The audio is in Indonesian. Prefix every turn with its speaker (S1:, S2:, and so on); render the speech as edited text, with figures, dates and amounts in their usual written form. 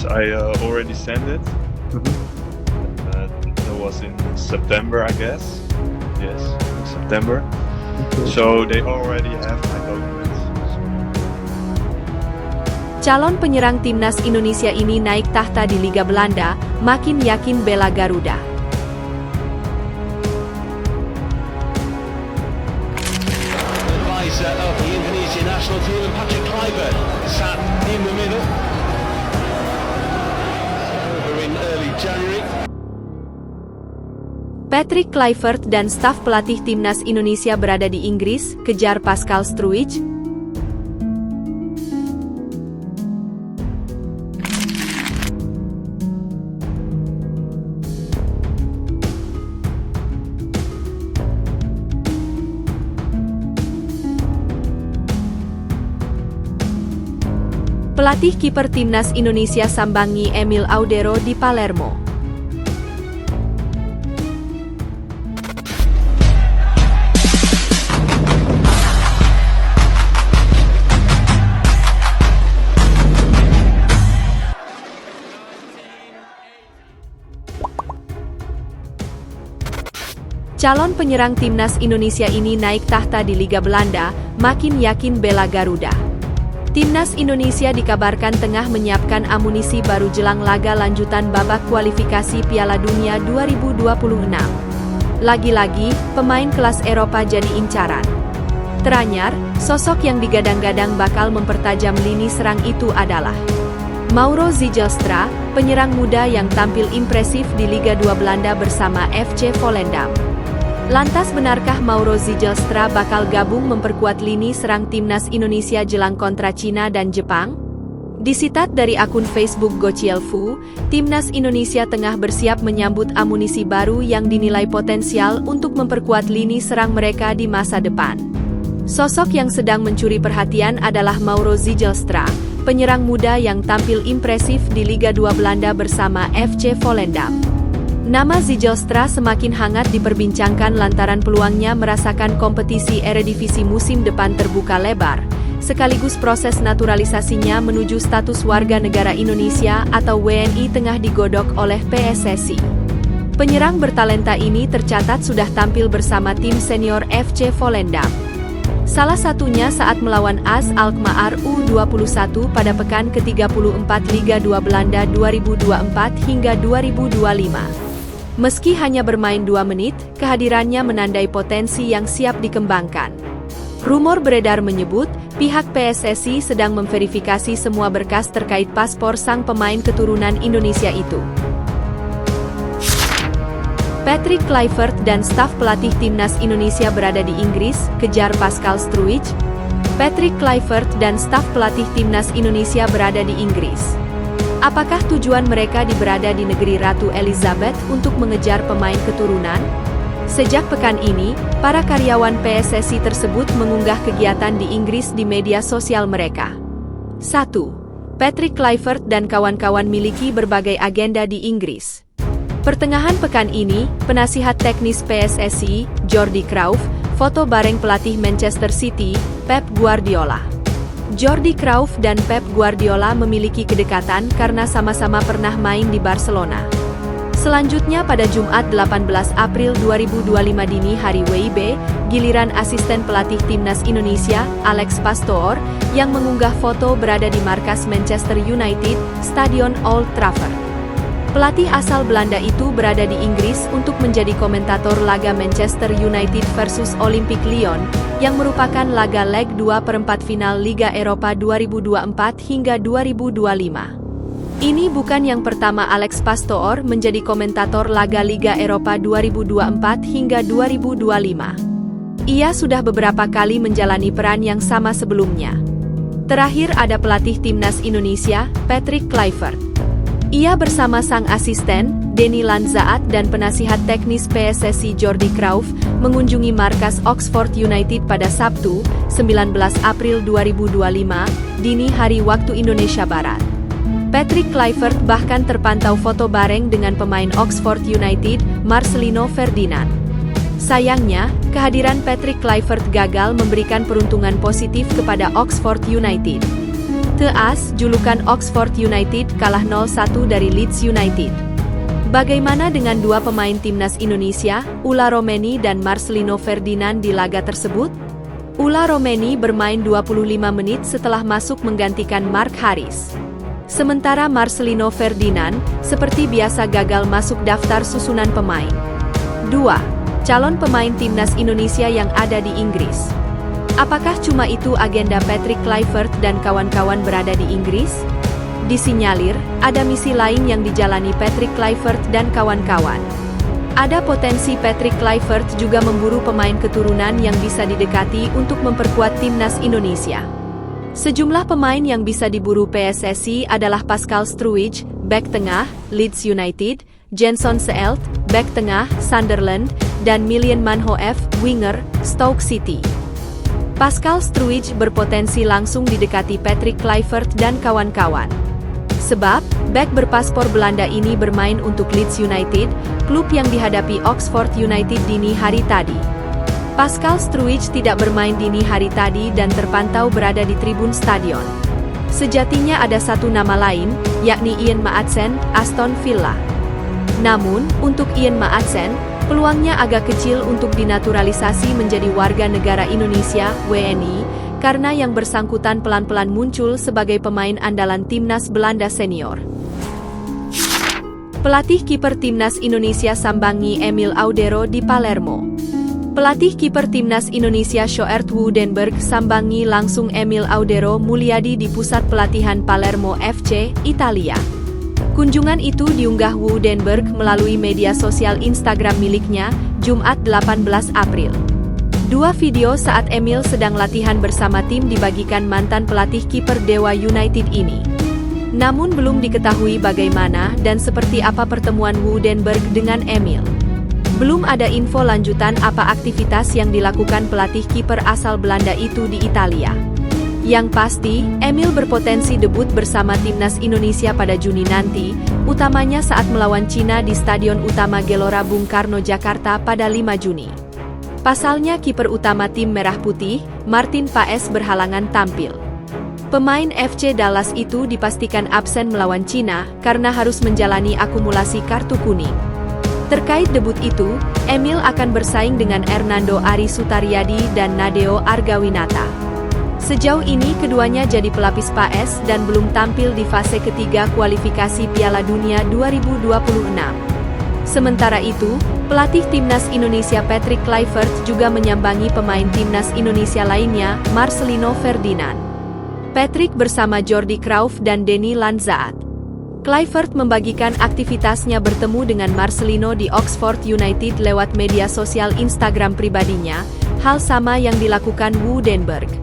S1: I already sent it. That was in September, I guess. Yes, in September.
S2: Okay.
S1: So they already have my documents.
S3: Calon penyerang timnas Indonesia ini naik tahta di Liga Belanda, makin yakin bela Garuda.
S4: Advisor of the Indonesian national team, Patrick Kluivert, sat in the middle. Over in early January.
S3: Patrick Kluivert dan staf pelatih timnas Indonesia berada di Inggris, kejar Pascal Struijk. Pelatih kiper timnas Indonesia sambangi Emil Audero di Palermo. Calon penyerang timnas Indonesia ini naik tahta di Liga Belanda, makin yakin bela Garuda. Timnas Indonesia dikabarkan tengah menyiapkan amunisi baru jelang laga lanjutan babak kualifikasi Piala Dunia 2026. Lagi-lagi, pemain kelas Eropa jadi incaran. Teranyar, sosok yang digadang-gadang bakal mempertajam lini serang itu adalah Mauro Zijlstra, penyerang muda yang tampil impresif di Liga 2 Belanda bersama FC Volendam. Lantas benarkah Mauro Zijlstra bakal gabung memperkuat lini serang timnas Indonesia jelang kontra Cina dan Jepang? Disitat dari akun Facebook Gochielfu, timnas Indonesia tengah bersiap menyambut amunisi baru yang dinilai potensial untuk memperkuat lini serang mereka di masa depan. Sosok yang sedang mencuri perhatian adalah Mauro Zijlstra, penyerang muda yang tampil impresif di Liga 2 Belanda bersama FC Volendam. Nama Zijlstra semakin hangat diperbincangkan lantaran peluangnya merasakan kompetisi Eredivisie musim depan terbuka lebar, sekaligus proses naturalisasinya menuju status warga negara Indonesia atau WNI tengah digodok oleh PSSI. Penyerang bertalenta ini tercatat sudah tampil bersama tim senior FC Volendam. Salah satunya saat melawan AS Alkmaar U21 pada pekan ke-34 Liga 2 Belanda 2024 hingga 2025. Meski hanya bermain 2 menit, kehadirannya menandai potensi yang siap dikembangkan. Rumor beredar menyebut, pihak PSSI sedang memverifikasi semua berkas terkait paspor sang pemain keturunan Indonesia itu. Patrick Kluivert dan staf pelatih timnas Indonesia berada di Inggris, kejar Pascal Struijk. Patrick Kluivert dan staf pelatih timnas Indonesia berada di Inggris. Apakah tujuan mereka berada di negeri Ratu Elizabeth untuk mengejar pemain keturunan? Sejak pekan ini, para karyawan PSSI tersebut mengunggah kegiatan di Inggris di media sosial mereka. 1. Patrick Kluivert dan kawan-kawan miliki berbagai agenda di Inggris. Pertengahan pekan ini, penasihat teknis PSSI, Jordi Cruyff, foto bareng pelatih Manchester City, Pep Guardiola. Jordi Cruyff dan Pep Guardiola memiliki kedekatan karena sama-sama pernah main di Barcelona. Selanjutnya pada Jumat 18 April 2025 dini hari WIB, giliran asisten pelatih timnas Indonesia, Alex Pastoor, yang mengunggah foto berada di markas Manchester United, Stadion Old Trafford. Pelatih asal Belanda itu berada di Inggris untuk menjadi komentator laga Manchester United versus Olympique Lyon, yang merupakan laga leg 2/4 final Liga Eropa 2024 hingga 2025. Ini bukan yang pertama Alex Pastoor menjadi komentator laga Liga Eropa 2024 hingga 2025. Ia sudah beberapa kali menjalani peran yang sama sebelumnya. Terakhir ada pelatih timnas Indonesia, Patrick Kluivert. Ia bersama sang asisten, Denny Lanzaat dan penasihat teknis PSSI Jordi Cruyff, mengunjungi markas Oxford United pada Sabtu, 19 April 2025, dini hari waktu Indonesia Barat. Patrick Kluivert bahkan terpantau foto bareng dengan pemain Oxford United, Marcelino Ferdinand. Sayangnya, kehadiran Patrick Kluivert gagal memberikan peruntungan positif kepada Oxford United. TAS, julukan Oxford United, kalah 0-1 dari Leeds United. Bagaimana dengan dua pemain timnas Indonesia, Ula Romeni dan Marcelino Ferdinand di laga tersebut? Ula Romeni bermain 25 menit setelah masuk menggantikan Mark Harris. Sementara Marcelino Ferdinand, seperti biasa gagal masuk daftar susunan pemain. 2. Calon pemain timnas Indonesia yang ada di Inggris. Apakah cuma itu agenda Patrick Kluivert dan kawan-kawan berada di Inggris? Disinyalir, ada misi lain yang dijalani Patrick Kluivert dan kawan-kawan. Ada potensi Patrick Kluivert juga memburu pemain keturunan yang bisa didekati untuk memperkuat timnas Indonesia. Sejumlah pemain yang bisa diburu PSSI adalah Pascal Struwijk, bek tengah, Leeds United, Jenson Seelt, bek tengah, Sunderland, dan Milian Manhoef, winger, Stoke City. Pascal Struwijk berpotensi langsung didekati Patrick Kluivert dan kawan-kawan. Sebab, bek berpaspor Belanda ini bermain untuk Leeds United, klub yang dihadapi Oxford United dini hari tadi. Pascal Struwijk tidak bermain dini hari tadi dan terpantau berada di tribun stadion. Sejatinya ada satu nama lain, yakni Ian Maatsen, Aston Villa. Namun, untuk Ian Maatsen, peluangnya agak kecil untuk dinaturalisasi menjadi warga negara Indonesia, WNI, karena yang bersangkutan pelan-pelan muncul sebagai pemain andalan timnas Belanda senior. Pelatih kiper timnas Indonesia sambangi Emil Audero di Palermo. Pelatih kiper timnas Indonesia Sjoerd Woudenberg sambangi langsung Emil Audero Mulyadi di pusat pelatihan Palermo FC, Italia. Kunjungan itu diunggah Woudenberg melalui media sosial Instagram miliknya, Jumat 18 April. Dua video saat Emil sedang latihan bersama tim dibagikan mantan pelatih kiper Dewa United ini. Namun belum diketahui bagaimana dan seperti apa pertemuan Woudenberg dengan Emil. Belum ada info lanjutan apa aktivitas yang dilakukan pelatih kiper asal Belanda itu di Italia. Yang pasti, Emil berpotensi debut bersama timnas Indonesia pada Juni nanti, utamanya saat melawan Cina di Stadion Utama Gelora Bung Karno, Jakarta pada 5 Juni. Pasalnya kiper utama tim Merah Putih, Martin Paes berhalangan tampil. Pemain FC Dallas itu dipastikan absen melawan Cina karena harus menjalani akumulasi kartu kuning. Terkait debut itu, Emil akan bersaing dengan Hernando Ari Sutaryadi dan Nadeo Argawinata. Sejauh ini keduanya jadi pelapis Paes dan belum tampil di fase ketiga kualifikasi Piala Dunia 2026. Sementara itu, pelatih timnas Indonesia Patrick Kluivert juga menyambangi pemain timnas Indonesia lainnya, Marcelino Ferdinand. Patrick bersama Jordi Cruyff dan Denny Lanzaat. Kluivert membagikan aktivitasnya bertemu dengan Marcelino di Oxford United lewat media sosial Instagram pribadinya, hal sama yang dilakukan Woudenberg.